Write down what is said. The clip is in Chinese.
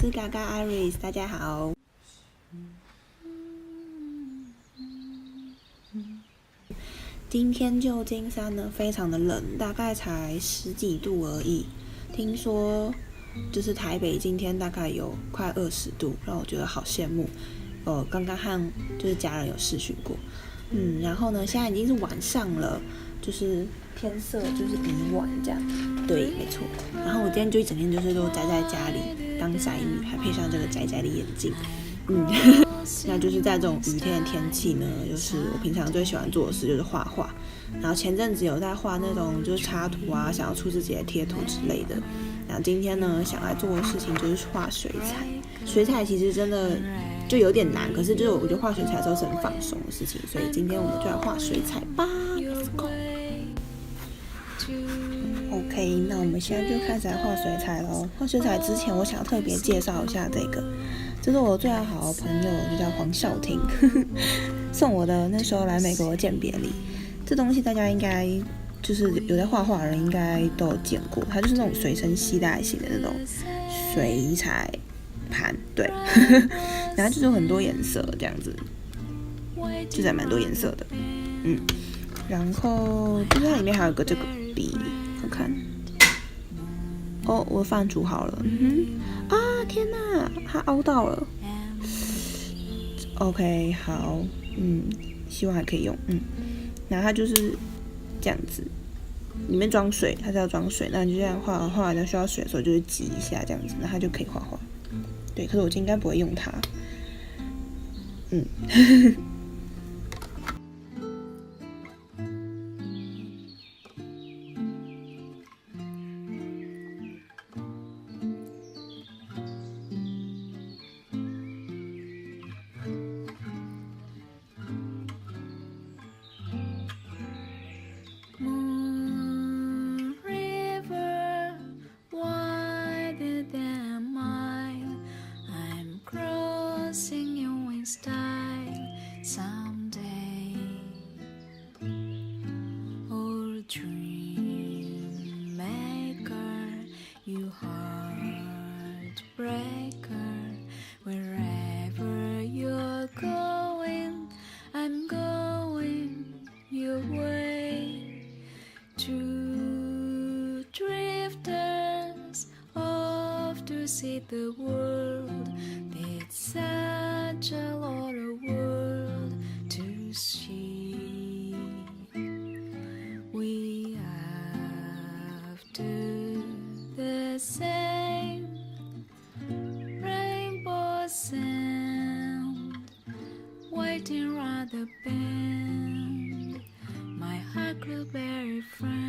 是嘎嘎 Iris， 大家好。今天旧金山呢非常的冷，大概才10几度而已。听说就是台北今天大概有快20度，让我觉得好羡慕。刚刚和就是家人有视讯过，然后呢，现在已经是晚上了，就是天色就是已晚这样，对，没错。然后我今天就一整天就是都宅在家里当宅女，还配上这个宅宅的眼镜，那就是在这种雨天的天气呢，就是我平常最喜欢做的事就是画画。然后前阵子有在画那种就是插图啊，想要出自己的贴图之类的。然后今天呢，想来做的事情就是画水彩。水彩其实真的就有点难，可是就是我觉得画水彩的时候是很放松的事情，所以今天我们就来画水彩吧。Let's go。OK， 那我们现在就开始来画水彩咯。画水彩之前，我想要特别介绍一下这是我最好的朋友，就叫黄孝廷，送我的那时候来美国的鉴别礼。这东西大家应该就是有在画画的人应该都有见过，它就是那种随身携带型的那种水彩盘，对，然后就是有很多颜色这样子，就是还蛮多颜色的，然后就是它里面还有个这个笔，看看，我饭煮好了，天哪，它凹到了 ，OK， 好，希望还可以用，然后它就是这样子，里面装水，它是要装水，那你就这样画，画完需要水的时候就是挤一下这样子，那它就可以画画。对，可是我今天应该不会用它，See the world, it's such a lot of world to see. We have to the same rainbow sound, waiting round the bend. My huckleberry friend.